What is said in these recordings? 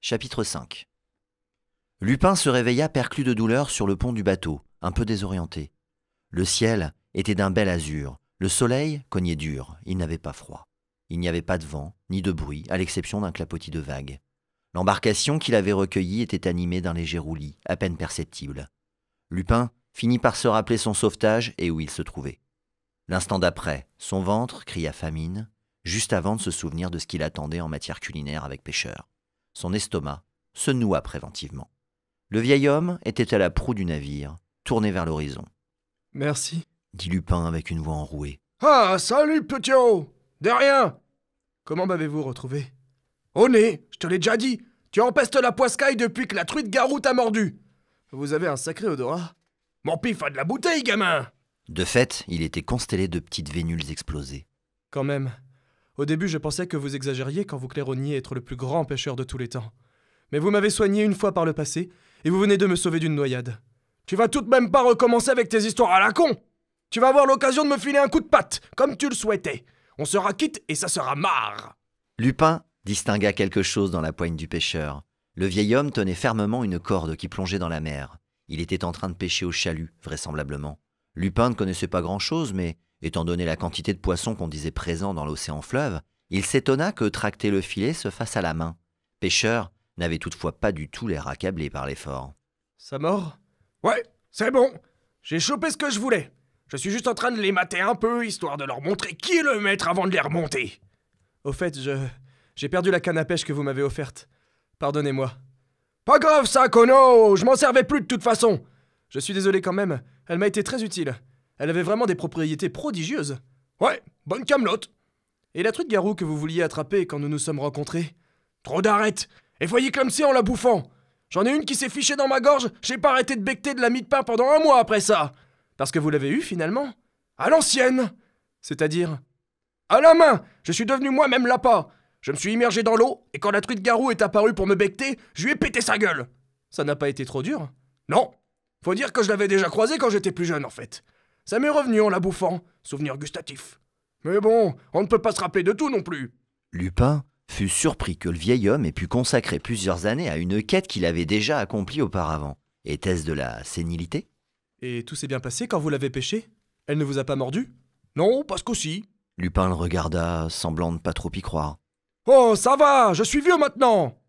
Chapitre 5. Lupin se réveilla perclus de douleur sur le pont du bateau, un peu désorienté. Le ciel était d'un bel azur, le soleil cognait dur, il n'avait pas froid. Il n'y avait pas de vent, ni de bruit, à l'exception d'un clapotis de vagues. L'embarcation qu'il avait recueillie était animée d'un léger roulis, à peine perceptible. Lupin finit par se rappeler son sauvetage et où il se trouvait. L'instant d'après, son ventre cria famine, juste avant de se souvenir de ce qu'il attendait en matière culinaire avec Pêcheur. Son estomac se noua préventivement. Le vieil homme était à la proue du navire, tourné vers l'horizon. « Merci », dit Lupin avec une voix enrouée. « Ah, salut, petit haut. De rien. Comment m'avez-vous retrouvé ?»« Au nez, je te l'ai déjà dit. Tu empestes la poiscaille depuis que la truite garou t'a mordu. Vous avez un sacré odorat. Mon pif a de la bouteille, gamin !» De fait, il était constellé de petites vénules explosées. « Quand même. Au début, je pensais que vous exagériez quand vous claironniez être le plus grand pêcheur de tous les temps. Mais vous m'avez soigné une fois par le passé, et vous venez de me sauver d'une noyade. Tu vas tout de même pas recommencer avec tes histoires à la con. Tu vas avoir l'occasion de me filer un coup de patte, comme tu le souhaitais. On sera quitte et ça sera marre. » Lupin distingua quelque chose dans la poigne du pêcheur. Le vieil homme tenait fermement une corde qui plongeait dans la mer. Il était en train de pêcher au chalut, vraisemblablement. Lupin ne connaissait pas grand-chose, mais, étant donné la quantité de poissons qu'on disait présents dans l'océan fleuve, il s'étonna que tracter le filet se fasse à la main. Pêcheur n'avait toutefois pas du tout l'air accablé par l'effort. « Ça mord ?»« Ouais, c'est bon. J'ai chopé ce que je voulais. Je suis juste en train de les mater un peu, histoire de leur montrer qui est le maître avant de les remonter. » « Au fait, j'ai perdu la canne à pêche que vous m'avez offerte. Pardonnez-moi. »« Pas grave ça, Kono. Je m'en servais plus de toute façon. Je suis désolé quand même. Elle m'a été très utile. Elle avait vraiment des propriétés prodigieuses. Ouais, bonne camelote. Et la truite garou que vous vouliez attraper quand nous nous sommes rencontrés? Trop d'arrêtes. Et voyez comme c'est en la bouffant. J'en ai une qui s'est fichée dans ma gorge. J'ai pas arrêté de becqueter de la mie de pain pendant 1 mois après ça. Parce que vous l'avez eu finalement. À l'ancienne. C'est-à-dire? À la main. Je suis devenu moi-même l'appât. Je me suis immergé dans l'eau, et quand la truite garou est apparue pour me becqueter, je lui ai pété sa gueule. Ça n'a pas été trop dur? Non. Faut dire que je l'avais déjà croisée quand j'étais plus jeune en fait. Ça m'est revenu en la bouffant. Souvenir gustatif. Mais bon, on ne peut pas se rappeler de tout non plus. Lupin fut surpris que le vieil homme ait pu consacrer plusieurs années à une quête qu'il avait déjà accomplie auparavant. Était-ce de la sénilité? Et tout s'est bien passé quand vous l'avez pêchée? Elle ne vous a pas mordu? Non, parce qu'aussi. Lupin le regarda, semblant ne pas trop y croire. Oh, ça va, je suis vieux maintenant.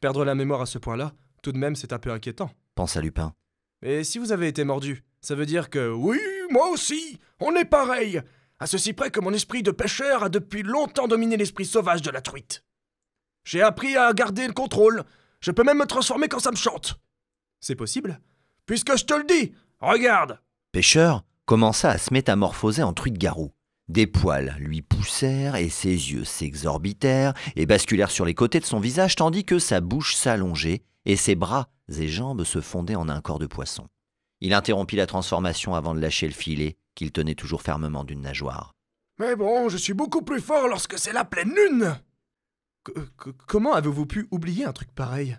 Perdre la mémoire à ce point-là, tout de même, c'est un peu inquiétant. Pensa Lupin. Mais si vous avez été mordu, ça veut dire que... Oui, moi aussi, on est pareil. À ceci près que mon esprit de pêcheur a depuis longtemps dominé l'esprit sauvage de la truite. J'ai appris à garder le contrôle. Je peux même me transformer quand ça me chante. C'est possible? Puisque je te le dis, regarde. Pêcheur commença à se métamorphoser en truite-garou. Des poils lui poussèrent et ses yeux s'exorbitèrent et basculèrent sur les côtés de son visage tandis que sa bouche s'allongeait et ses bras et jambes se fondaient en un corps de poisson. Il interrompit la transformation avant de lâcher le filet qu'il tenait toujours fermement d'une nageoire. « Mais bon, je suis beaucoup plus fort lorsque c'est la pleine lune !»« Comment avez-vous pu oublier un truc pareil ?»«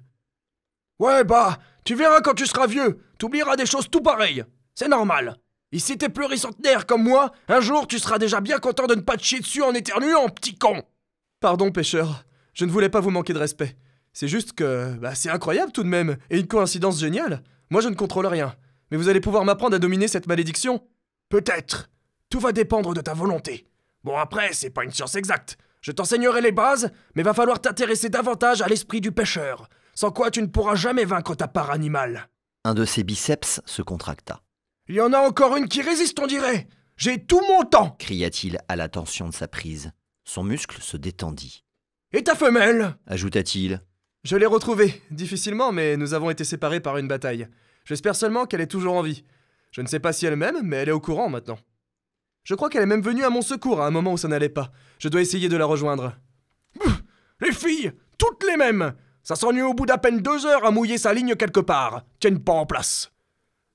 Ouais bah, tu verras quand tu seras vieux, t'oublieras des choses tout pareilles. C'est normal. Et si t'es pluricentenaire comme moi, un jour tu seras déjà bien content de ne pas te chier dessus en éternuant, petit con !»« Pardon, pêcheur, je ne voulais pas vous manquer de respect. C'est juste que, c'est incroyable tout de même, et une coïncidence géniale. Moi je ne contrôle rien. Mais vous allez pouvoir m'apprendre à dominer cette malédiction ? Peut-être. Tout va dépendre de ta volonté. Bon après, c'est pas une science exacte. Je t'enseignerai les bases, mais va falloir t'intéresser davantage à l'esprit du pêcheur. Sans quoi tu ne pourras jamais vaincre ta part animale. Un de ses biceps se contracta. Il y en a encore une qui résiste, on dirait. J'ai tout mon temps, cria-t-il à la tension de sa prise. Son muscle se détendit. Et ta femelle, ajouta-t-il. Je l'ai retrouvée, difficilement, mais nous avons été séparés par une bataille. J'espère seulement qu'elle est toujours en vie. Je ne sais pas si elle m'aime, mais elle est au courant maintenant. Je crois qu'elle est même venue à mon secours à un moment où ça n'allait pas. Je dois essayer de la rejoindre. Les filles, toutes les mêmes. Ça s'ennuie au bout d'à peine 2 heures à mouiller sa ligne quelque part. Tienne pas en place.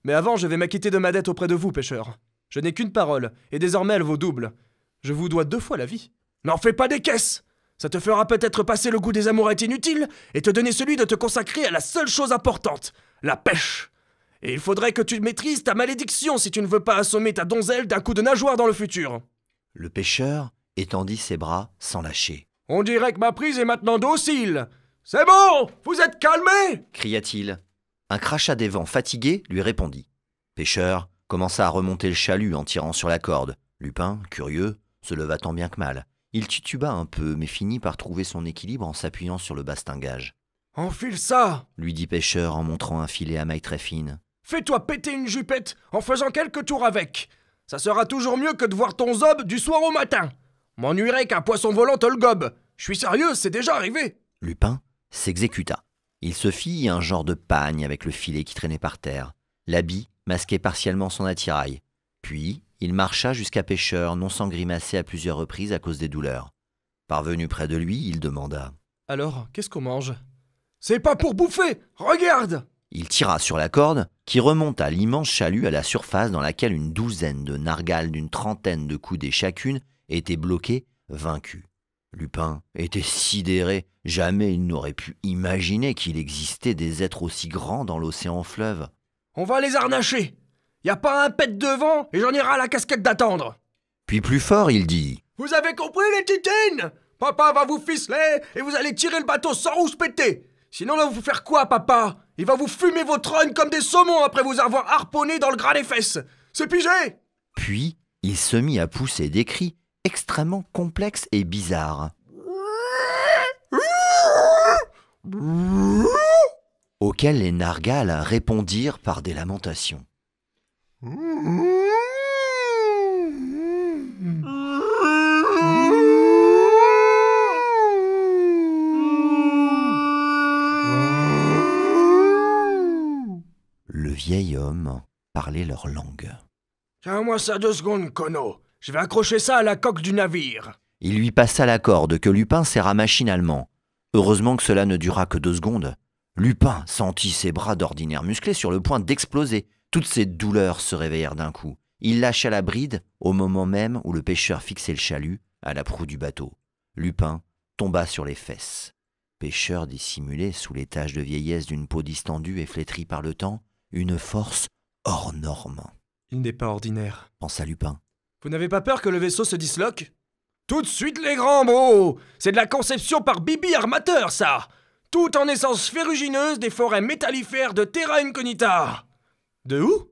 Mais avant, je vais m'acquitter de ma dette auprès de vous, pêcheur. Je n'ai qu'une parole, et désormais elle vaut double. Je vous dois 2 fois la vie. N'en fais pas des caisses. Ça te fera peut-être passer le goût des amourettes inutiles et te donner celui de te consacrer à la seule chose importante, la pêche. Et il faudrait que tu maîtrises ta malédiction si tu ne veux pas assommer ta donzelle d'un coup de nageoire dans le futur. Le pêcheur étendit ses bras sans lâcher. On dirait que ma prise est maintenant docile. C'est bon, vous êtes calmés » cria-t-il. Un crachat des vents fatigué lui répondit. Pêcheur commença à remonter le chalut en tirant sur la corde. Lupin, curieux, se leva tant bien que mal. Il tituba un peu, mais finit par trouver son équilibre en s'appuyant sur le bastingage. « Enfile ça !» lui dit Pêcheur en montrant un filet à mailles très fines. « Fais-toi péter une jupette en faisant quelques tours avec. Ça sera toujours mieux que de voir ton zob du soir au matin. M'ennuierait qu'un poisson volant te le gobe. Je suis sérieux, c'est déjà arrivé. » Lupin s'exécuta. Il se fit un genre de pagne avec le filet qui traînait par terre. L'habit masquait partiellement son attirail. Puis, il marcha jusqu'à Pêcheur, non sans grimacer à plusieurs reprises à cause des douleurs. Parvenu près de lui, il demanda. « Alors, qu'est-ce qu'on mange ?»« C'est pas pour bouffer, regarde !» Il tira sur la corde, qui remonta l'immense chalut à la surface dans laquelle une douzaine de nargales d'une trentaine de coudées chacune étaient bloquées, vaincues. Lupin était sidéré. Jamais il n'aurait pu imaginer qu'il existait des êtres aussi grands dans l'océan fleuve. « On va les harnacher. Y a pas un pet devant et j'en irai à la casquette d'attendre. » Puis plus fort, il dit. « Vous avez compris les titines ? Papa va vous ficeler et vous allez tirer le bateau sans rouspéter. Sinon, il va vous faire quoi, papa ? Il va vous fumer vos trognes comme des saumons après vous avoir harponné dans le gras des fesses. C'est pigé !» Puis, il se mit à pousser des cris extrêmement complexes et bizarres, auxquels les nargales répondirent par des lamentations. Le vieil homme parlait leur langue. « Tiens-moi ça 2 secondes, Kono. Je vais accrocher ça à la coque du navire. » Il lui passa la corde que Lupin serra machinalement. Heureusement que cela ne dura que 2 secondes. Lupin sentit ses bras d'ordinaire musclés sur le point d'exploser. Toutes ses douleurs se réveillèrent d'un coup. Il lâcha la bride au moment même où le pêcheur fixait le chalut à la proue du bateau. Lupin tomba sur les fesses. Pêcheur dissimulait sous les taches de vieillesse d'une peau distendue et flétrie par le temps une force hors norme. « Il n'est pas ordinaire, » pensa Lupin. « Vous n'avez pas peur que le vaisseau se disloque ? Tout de suite les grands mots. C'est de la conception par Bibi Armateur, ça. Tout en essence ferrugineuse des forêts métallifères de Terra Incognita. » « De où ?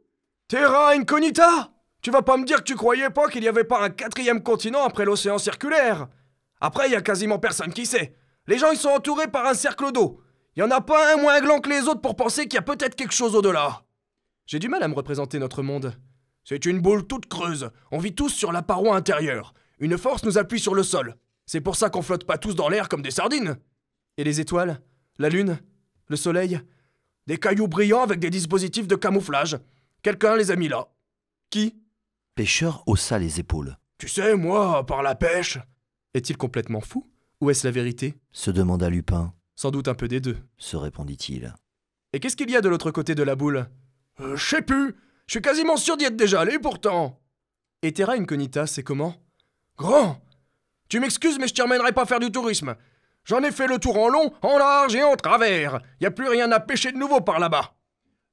Terra Incognita ? Tu vas pas me dire que tu croyais pas qu'il y avait pas un 4e continent après l'océan circulaire ? Après, il y a quasiment personne qui sait. Les gens, ils sont entourés par un cercle d'eau. Il y en a pas un moins gland que les autres pour penser qu'il y a peut-être quelque chose au-delà. J'ai du mal à me représenter notre monde. C'est une boule toute creuse. On vit tous sur la paroi intérieure. Une force nous appuie sur le sol. C'est pour ça qu'on flotte pas tous dans l'air comme des sardines. Et les étoiles ? La lune ? Le soleil ? Des cailloux brillants avec des dispositifs de camouflage. Quelqu'un les a mis là. Qui ? Pêcheur haussa les épaules. Tu sais, moi, par la pêche. Est-il complètement fou ? Ou est-ce la vérité ? Se demanda Lupin. Sans doute un peu des deux, se répondit-il. Et qu'est-ce qu'il y a de l'autre côté de la boule ? Je sais plus. Je suis quasiment sûr d'y être déjà allé pourtant. Et Terra Incognita, c'est comment ? Grand. Tu m'excuses, mais je t'y emmènerai pas faire du tourisme. J'en ai fait le tour en long, en large et en travers. Y a plus rien à pêcher de nouveau par là-bas.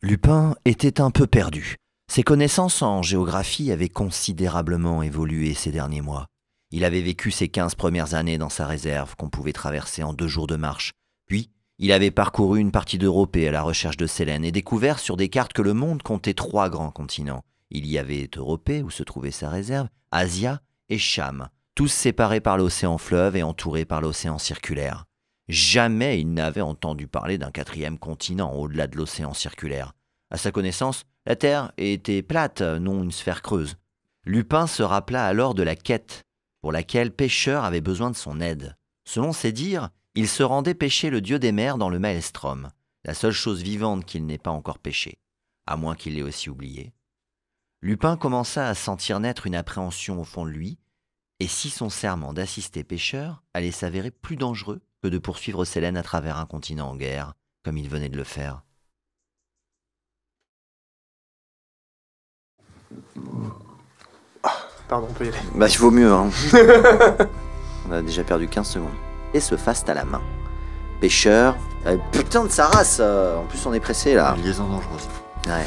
Lupin était un peu perdu. Ses connaissances en géographie avaient considérablement évolué ces derniers mois. Il avait vécu ses 15 premières années dans sa réserve qu'on pouvait traverser en 2 jours de marche. Puis, il avait parcouru une partie d'Europe à la recherche de Sélène et découvert sur des cartes que le monde comptait 3 grands continents. Il y avait Europe, où se trouvait sa réserve, Asia et Cham, tous séparés par l'océan fleuve et entourés par l'océan circulaire. Jamais il n'avait entendu parler d'un 4e continent au-delà de l'océan circulaire. À sa connaissance, la Terre était plate, non une sphère creuse. Lupin se rappela alors de la quête pour laquelle Pêcheur avait besoin de son aide. Selon ses dires, il se rendait pêcher le dieu des mers dans le Maelstrom, la seule chose vivante qu'il n'ait pas encore pêchée, à moins qu'il l'ait aussi oubliée. Lupin commença à sentir naître une appréhension au fond de lui, et si son serment d'assister Pêcheur allait s'avérer plus dangereux que de poursuivre Sélène à travers un continent en guerre, comme il venait de le faire. Pardon, on peut y aller. Bah, il vaut mieux, hein. On a déjà perdu 15 secondes. Et se faste à la main. Pêcheur. Putain de sa race. En plus, on est pressé là. Une liaison dangereuse. Ouais.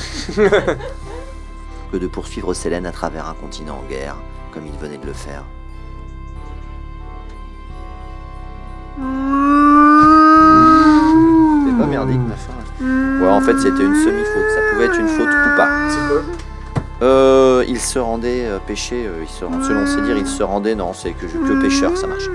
Que de poursuivre Sélène à travers un continent en guerre, comme il venait de le faire. en fait, c'était une semi-faute. Ça pouvait être une faute ou pas. C'est quoi? Il se rendait pêcher, selon ses dires, il se rendait, non, c'est que pêcheur, ça marche pas.